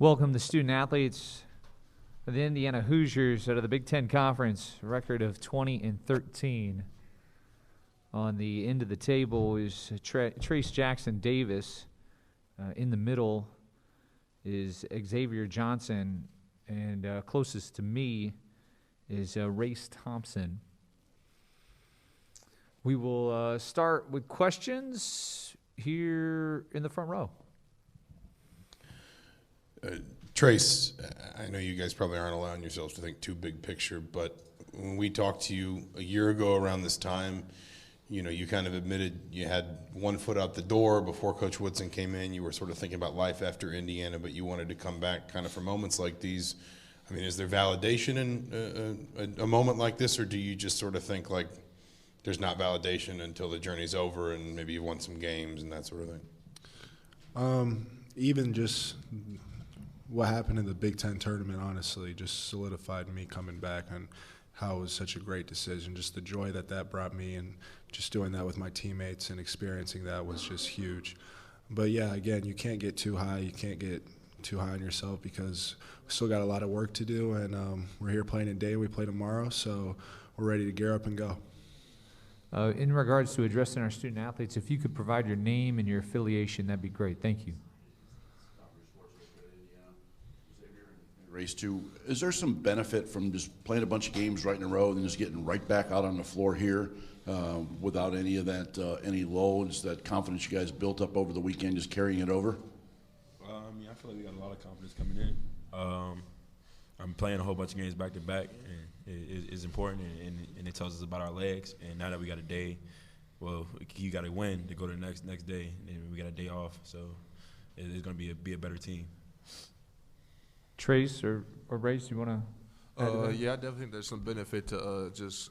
Welcome the student athletes of the Indiana Hoosiers out of the Big Ten Conference. A record of 20-13. On the end of the table is Trayce Jackson-Davis. In the middle is Xavier Johnson, and closest to me is Thompson. We will start with questions here in the front row. Trayce, I know you guys probably aren't allowing yourselves to think too big picture, but when we talked to you a year ago around this time, you know, you kind of admitted you had one foot out the door before Coach Woodson came in. You were sort of thinking about life after Indiana, but you wanted to come back kind of for moments like these. I mean, is there validation in a moment like this, or do you just sort of think like there's not validation until the journey's over and maybe you won some games and that sort of thing? Even just what happened in the Big Ten tournament, honestly, just solidified me coming back and how it was such a great decision. Just the joy that brought me, and just doing that with my teammates and experiencing that was just huge. But, yeah, again, you can't get too high. You can't get too high on yourself because we still got a lot of work to do, and we're here playing today. We play tomorrow, so we're ready to gear up and go. In regards to addressing our student athletes, if you could provide your name and your affiliation, that'd be great. Thank you. Race 2, is there some benefit from just playing a bunch of games right in a row and just getting right back out on the floor here without any of that, any loads, that confidence you guys built up over the weekend, just carrying it over? I feel like we got a lot of confidence coming in. I'm playing a whole bunch of games back to back, and it's important, and it tells us about our legs. And now that we got a day, well, you got to win to go to the next day, and we got a day off, so it's going to be a better team. Trayce or Race, you want to? Yeah, I definitely think there's some benefit to just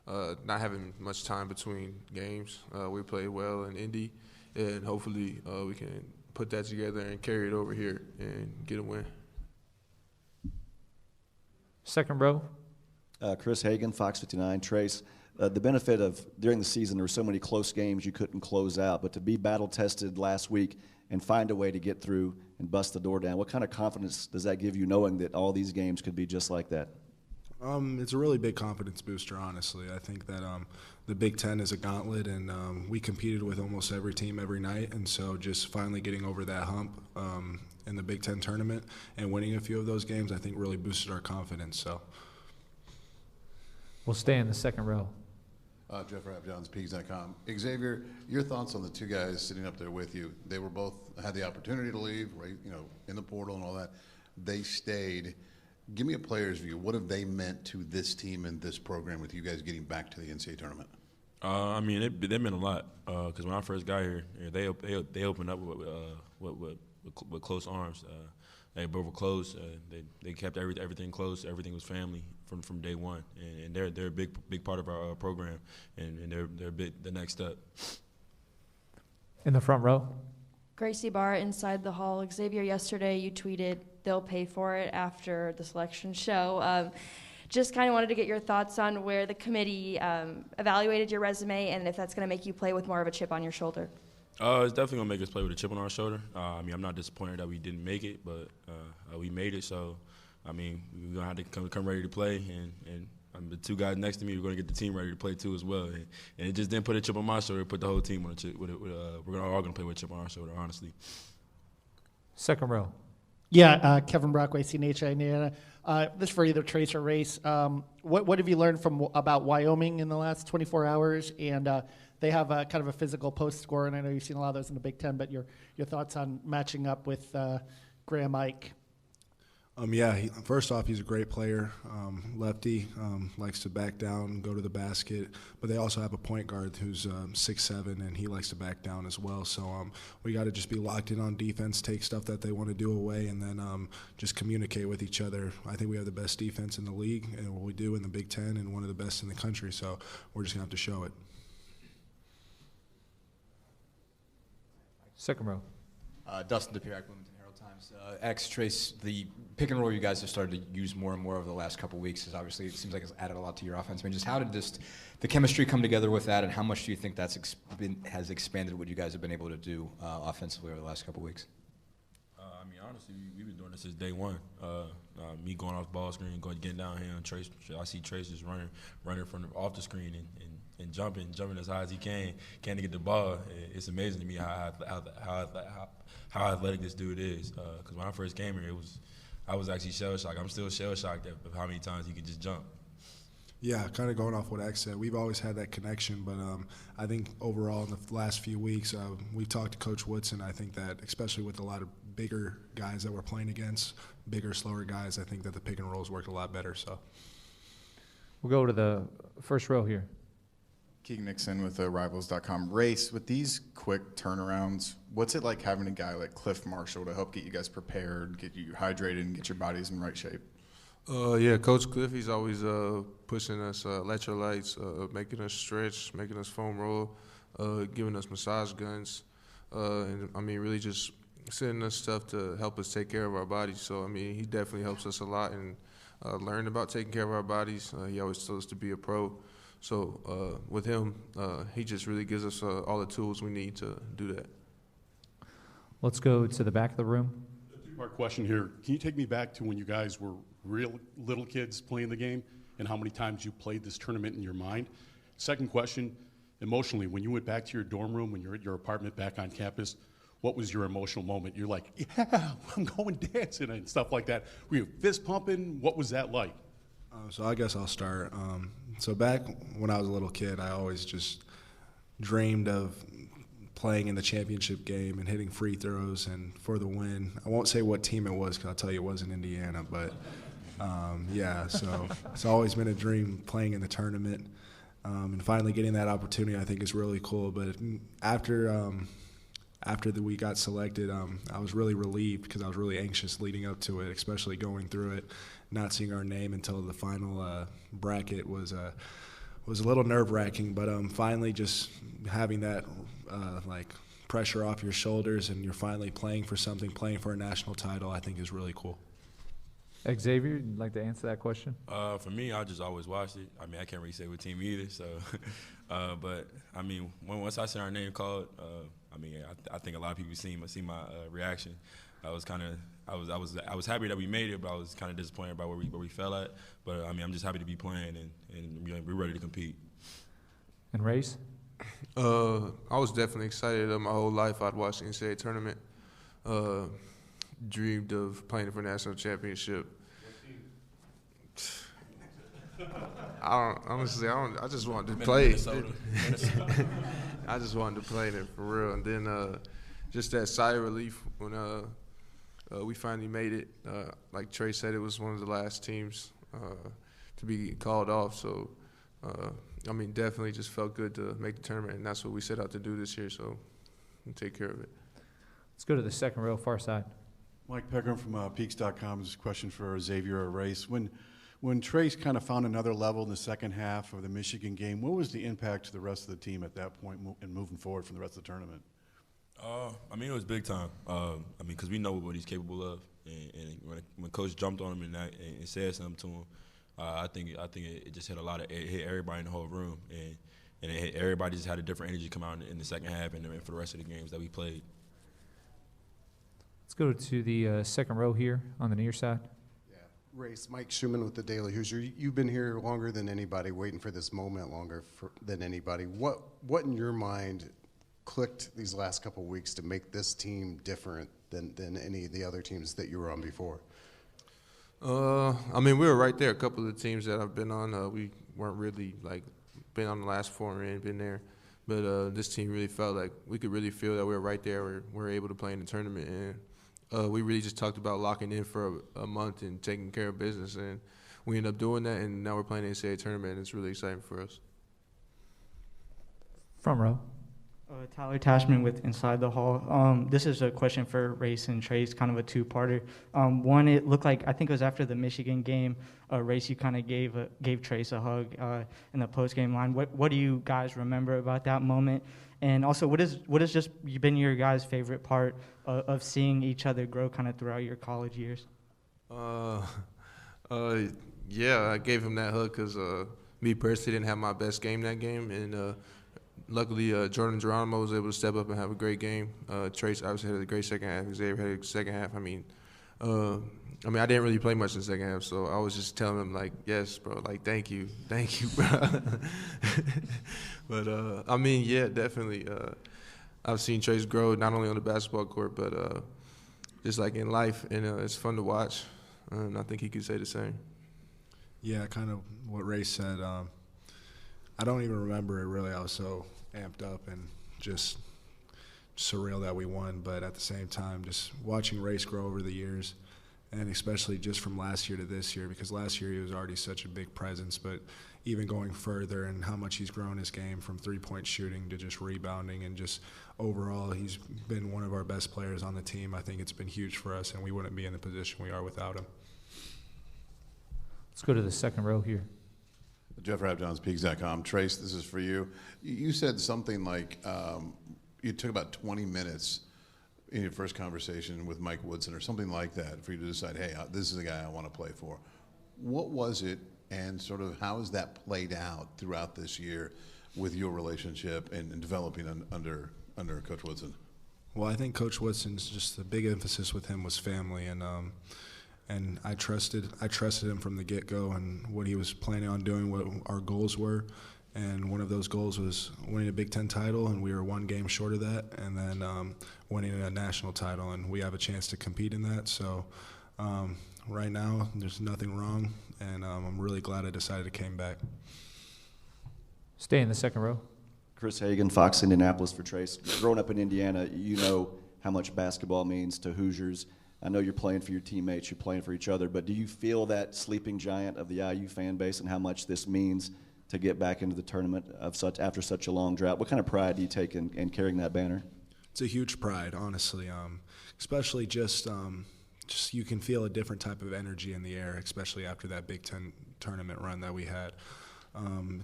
not having much time between games. We played well in Indy, and hopefully we can put that together and carry it over here and get a win. Second row. Chris Hagan, Fox 59. Trayce, the benefit of during the season there were so many close games you couldn't close out, but to be battle-tested last week and find a way to get through and bust the door down, what kind of confidence does that give you knowing that all these games could be just like that? It's a really big confidence booster, honestly. I think that the Big Ten is a gauntlet, and we competed with almost every team every night, and so just finally getting over that hump in the Big Ten tournament and winning a few of those games, I think really boosted our confidence. So we'll stay in the second row. Jeff Rapp-Johns, Peaks.com. Xavier, your thoughts on the two guys sitting up there with you? They were both had the opportunity to leave, right? You know, in the portal and all that. They stayed. Give me a player's view. What have they meant to this team and this program with you guys getting back to the NCAA tournament? I mean, they meant a lot because when I first got here, they opened up with close arms. They both were close. They kept everything close. Everything was family from day one, and they're a big part of our program, and they're the next step. In the front row. Gracie Barr, Inside the Hall. Xavier, yesterday you tweeted they'll pay for it after the selection show. Just kind of wanted to get your thoughts on where the committee evaluated your resume and if that's going to make you play with more of a chip on your shoulder. It's definitely going to make us play with a chip on our shoulder. I mean, I'm not disappointed that we didn't make it, but we made it. So, I mean, we're going to have to come ready to play. And the two guys next to me, we're going to get the team ready to play too as well. And it just didn't put a chip on my shoulder. It put the whole team on a chip. We're all going to play with a chip on our shoulder, honestly. Second row. Yeah, Kevin Brockway, CNH Indiana. This for either Trayce or Race. What have you learned about Wyoming in the last 24 hours? And they have a kind of a physical post score, and I know you've seen a lot of those in the Big Ten, but your thoughts on matching up with Graham Ike? First off, he's a great player. Lefty, likes to back down, go to the basket. But they also have a point guard who's 6'7", and he likes to back down as well. So we got to just be locked in on defense, take stuff that they want to do away, and then just communicate with each other. I think we have the best defense in the league, and what we do in the Big Ten, and one of the best in the country. So we're just going to have to show it. Second row. Dustin DePierre, Bloomington Herald-Times. Trayce, the pick and roll you guys have started to use more and more over the last couple of weeks is obviously, it seems like it's added a lot to your offense. I mean, just how did the chemistry come together with that, and how much do you think that's has expanded what you guys have been able to do offensively over the last couple of weeks? I mean, honestly, we've been doing this since day one. Me going off the ball screen, getting down here, and Trayce, I see Trayce just running from off the screen and jumping as high as he can to get the ball. It's amazing to me how athletic this dude is. Because when I first came here, I was actually shell shocked. I'm still shell shocked of how many times he can just jump. Yeah, kind of going off what X said, we've always had that connection, but I think overall in the last few weeks, we've talked to Coach Woodson. I think that especially with a lot of bigger guys that we're playing against, bigger, slower guys, I think that the pick and rolls worked a lot better. So we'll go to the first row here. Keegan Nixon with Rivals.com. Race, with these quick turnarounds, what's it like having a guy like Cliff Marshall to help get you guys prepared, get you hydrated, and get your bodies in right shape? Yeah, Coach Cliff, he's always pushing us electrolytes, making us stretch, making us foam roll, giving us massage guns, and I mean, really just sending us stuff to help us take care of our bodies. So, I mean, he definitely helps us a lot and learn about taking care of our bodies. He always told us to be a pro. So with him, he just really gives us all the tools we need to do that. Let's go to the back of the room. Two-part question here. Can you take me back to when you guys were real little kids playing the game and how many times you played this tournament in your mind? Second question, emotionally, when you went back to your dorm room, when you're at your apartment back on campus, what was your emotional moment? You're like, yeah, I'm going dancing and stuff like that. Were you fist pumping? What was that like? So I guess I'll start. So back when I was a little kid, I always just dreamed of playing in the championship game and hitting free throws and for the win. I won't say what team it was because I'll tell you it wasn't Indiana, but yeah, so it's always been a dream playing in the tournament. And finally getting that opportunity I think is really cool. But after we got selected, I was really relieved because I was really anxious leading up to it, especially going through it, not seeing our name until the final bracket was a little nerve-wracking. But finally just having that like pressure off your shoulders and you're finally playing for something, playing for a national title, I think is really cool. Xavier, you'd like to answer that question? For me, I just always watched it. I mean, I can't really say what team either. So, but I mean, once I see our name called, I mean, I think a lot of people see my reaction. I was happy that we made it, but I was kind of disappointed about where we fell at. But I mean, I'm just happy to be playing and we're ready to compete. And Race? I was definitely excited. My whole life I'd watched the NCAA tournament. Dreamed of playing for a national championship. I just wanted to play. I just wanted to play it for real. And then just that sigh of relief when we finally made it. Like Trey said, it was one of the last teams to be called off. So, I mean, definitely just felt good to make the tournament, and that's what we set out to do this year, so we'll take care of it. Let's go to the second row, far side. Mike Pegram from Peaks.com. This is a question for Xavier or Race. When Trayce kind of found another level in the second half of the Michigan game, what was the impact to the rest of the team at that point and moving forward from the rest of the tournament? I mean, it was big time. I mean, because we know what he's capable of, and when Coach jumped on him and said something to him, I think it just hit it hit everybody in the whole room, and everybody just had a different energy come out in the second half and for the rest of the games that we played. Let's go to the second row here on the near side. Yeah, Race, Mike Schumann with the Daily Hoosier. You've been here longer than anybody, waiting for this moment longer than anybody. What in your mind clicked these last couple of weeks to make this team different than any of the other teams that you were on before? I mean, we were right there. A couple of the teams that I've been on, we weren't really been on the last four and been there. But this team really felt like we could really feel that we were right there. We were able to play in the tournament, and we really just talked about locking in for a month and taking care of business, and we ended up doing that. And now we're playing the NCAA tournament, and it's really exciting for us. Front row. Tyler Tashman with Inside the Hall. This is a question for Race and Trayce, kind of a two-parter. One, it looked like, I think it was after the Michigan game, Race, you kind of gave Trayce a hug in the post-game line. What do you guys remember about that moment? And also, what has just been your guys' favorite part of seeing each other grow kind of throughout your college years? Yeah, I gave him that hug because me personally didn't have my best game that game, and Luckily, Jordan Geronimo was able to step up and have a great game. Trayce obviously had a great second half. Xavier had a second half. I mean, I didn't really play much in the second half, so I was just telling him, like, yes, bro, like, thank you, bro. But, yeah, definitely. I've seen Trayce grow not only on the basketball court, but just like in life, and it's fun to watch. And I think he could say the same. Yeah, kind of what Ray said. I don't even remember it really. I was so amped up and just surreal that we won. But at the same time, just watching Race grow over the years, and especially just from last year to this year, because last year he was already such a big presence, but even going further and how much he's grown his game from three-point shooting to just rebounding and just overall he's been one of our best players on the team. I think it's been huge for us, and we wouldn't be in the position we are without him. Let's go to the second row here. Jeff Rabjohns, Peaks.com. Trayce, this is for you. You said something like you took about 20 minutes in your first conversation with Mike Woodson or something like that for you to decide, hey, this is the guy I want to play for. What was it, and sort of how has that played out throughout this year with your relationship and developing under Coach Woodson? Well, I think Coach Woodson's just the big emphasis with him was family, and I trusted him from the get-go and what he was planning on doing, what our goals were. And one of those goals was winning a Big Ten title, and we were one game short of that, and then winning a national title, and we have a chance to compete in that. So right now, there's nothing wrong, and I'm really glad I decided to come back. Stay in the second row. Chris Hagan, Fox Indianapolis for Trayce. Growing up in Indiana, you know how much basketball means to Hoosiers. I know you're playing for your teammates, you're playing for each other, but do you feel that sleeping giant of the IU fan base and how much this means to get back into the tournament after such a long drought? What kind of pride do you take in carrying that banner? It's a huge pride, honestly, especially just you can feel a different type of energy in the air, especially after that Big Ten tournament run that we had.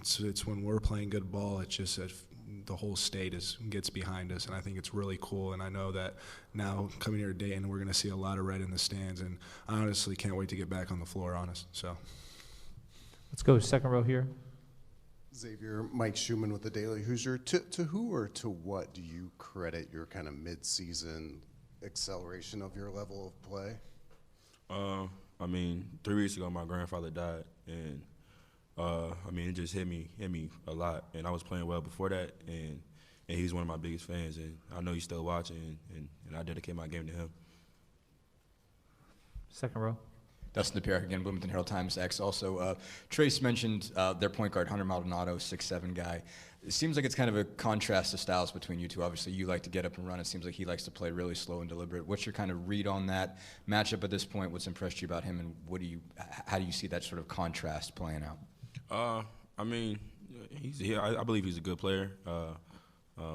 It's when we're playing good ball, it's just the whole state gets behind us, and I think it's really cool. And I know that now coming here to Dayton, we're going to see a lot of red in the stands, and I honestly can't wait to get back on the floor, So let's go second row here. Xavier, Mike Schumann with the Daily Hoosier. To who or to what do you credit your kind of mid-season acceleration of your level of play? 3 weeks ago, my grandfather died, and it just hit me a lot. And I was playing well before that, and he's one of my biggest fans, and I know he's still watching, and I dedicate my game to him. Second row. Dustin DePierre again, Bloomington Herald-Times X. Also, Trayce mentioned their point guard, Hunter Maldonado, 6'7" guy. It seems like it's kind of a contrast of styles between you two. Obviously, you like to get up and run. It seems like he likes to play really slow and deliberate. What's your kind of read on that matchup at this point? What's impressed you about him, and how do you see that sort of contrast playing out? I believe he's a good player.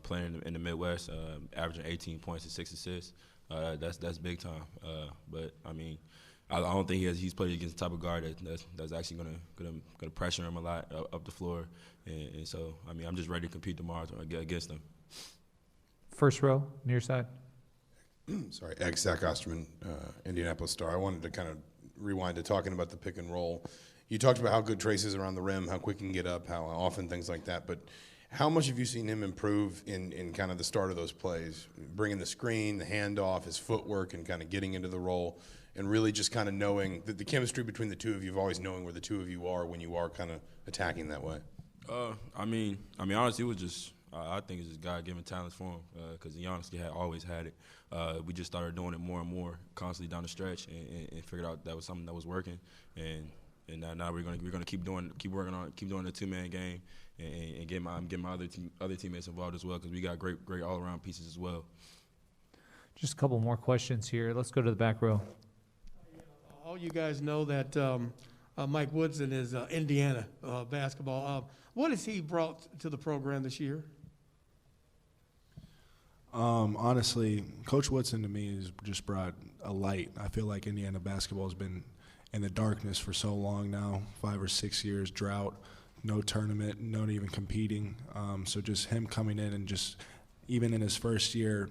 Playing in the Midwest, averaging 18 points and 6 assists. That's big time. But I don't think he's played against the type of guard that's actually gonna pressure him a lot up the floor, and so I'm just ready to compete tomorrow against him. First row, near side. Sorry, Zach Osterman, Indianapolis Star. I wanted to kind of rewind to talking about the pick and roll. You talked about how good Trayce is around the rim, how quick he can get up, how often, things like that. But how much have you seen him improve in kind of the start of those plays, bringing the screen, the handoff, his footwork, and kind of getting into the role, and really just kind of knowing the chemistry between the two of you, always knowing where the two of you are when you are kind of attacking that way? Honestly, it was just I think it's just God-given talents for him because he honestly always had it. We just started doing it more and more, constantly down the stretch, and figured out that was something that was working. And now we're gonna keep working on it, keep doing the two-man game, and get my other teammates involved as well because we got great all-around pieces as well. Just a couple more questions here. Let's go to the back row. All you guys know that Mike Woodson is Indiana basketball. What has he brought to the program this year? Honestly, Coach Woodson to me has just brought a light. I feel like Indiana basketball has been in the darkness for so long now, 5 or 6 years, drought, no tournament, not even competing. So just him coming in and just even in his first year,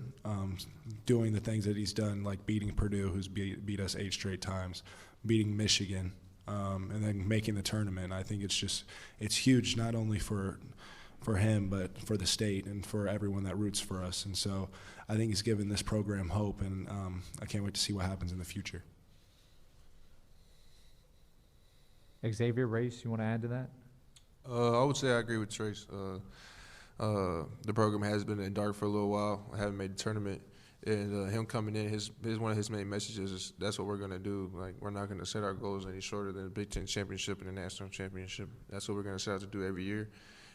doing the things that he's done, like beating Purdue, who's beat us 8 straight times, beating Michigan, and then making the tournament. I think it's huge not only for him, but for the state and for everyone that roots for us. And so I think he's given this program hope, and I can't wait to see what happens in the future. Xavier, Race, you want to add to that? I would say I agree with Trayce. The program has been in dark for a little while. I haven't made the tournament, and him coming in, one of his main messages is that's what we're going to do. Like, we're not going to set our goals any shorter than the Big Ten championship and the national championship. That's what we're going to set out to do every year.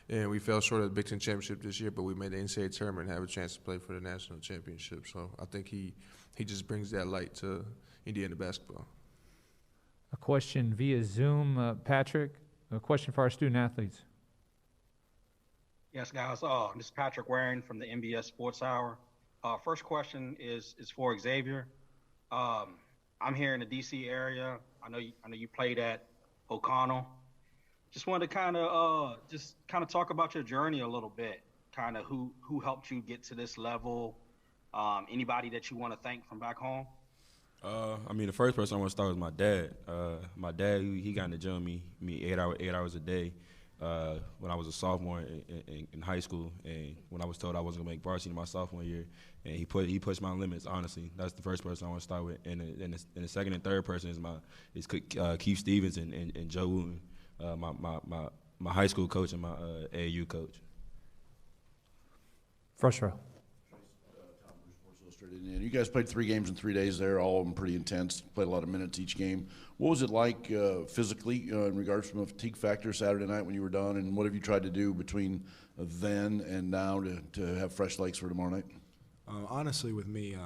And we fell short of the Big Ten championship this year, but we made the NCAA tournament and have a chance to play for the national championship. So I think he just brings that light to Indiana basketball. A question via Zoom, Patrick. A question for our student athletes. Yes, guys. This is Patrick Waring from the MBS Sports Hour. First question is for Xavier. I'm here in the DC area. I know you played at O'Connell. Just wanted to kind of talk about your journey a little bit. Kind of who helped you get to this level. Anybody that you want to thank from back home? I mean, the first person I want to start was my dad. My dad, he got in the gym me 8 hours a day when I was a sophomore in high school, and when I was told I wasn't gonna make varsity my sophomore year, and he pushed my limits. Honestly, that's the first person I want to start with, and the second and third person is Keith Stevens and Joe Wooten, my high school coach and my AAU coach. First row. And you guys played 3 games in 3 days there, all of them pretty intense, played a lot of minutes each game. What was it like physically in regards from a fatigue factor Saturday night when you were done, and what have you tried to do between then and now to have fresh legs for tomorrow night? Honestly, with me,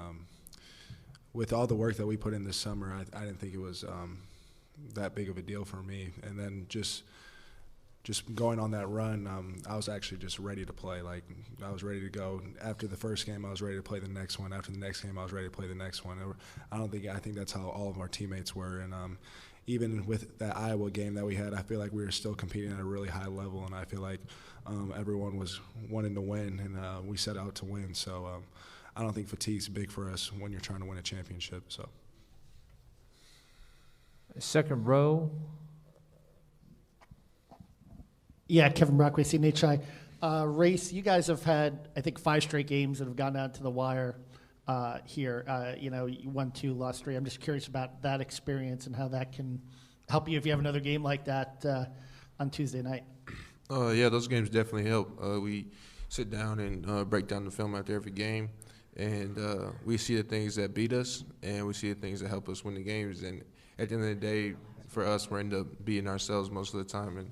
with all the work that we put in this summer, I didn't think it was that big of a deal for me. And then just going on that run, I was actually just ready to play. Like, I was ready to go. After the first game, I was ready to play the next one. After the next game, I was ready to play the next one. I think that's how all of our teammates were. And even with that Iowa game that we had, I feel like we were still competing at a really high level, and I feel like everyone was wanting to win, and we set out to win. So I don't think fatigue's big for us when you're trying to win a championship. So. Second row. Yeah, Kevin Brockway, CNHI. Race, you guys have had, I think, 5 straight games that have gone down to the wire here. You won 2, lost 3. I'm just curious about that experience and how that can help you if you have another game like that on Tuesday night. Yeah, those games definitely help. We sit down and break down the film after every game, and we see the things that beat us, and we see the things that help us win the games. And at the end of the day, for us, we end up beating ourselves most of the time, and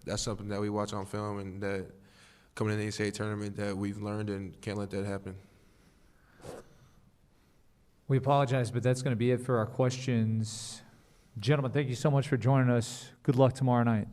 that's something that we watch on film, and that coming in the NCAA tournament that we've learned and can't let that happen. We apologize, but that's going to be it for our questions. Gentlemen, thank you so much for joining us. Good luck tomorrow night.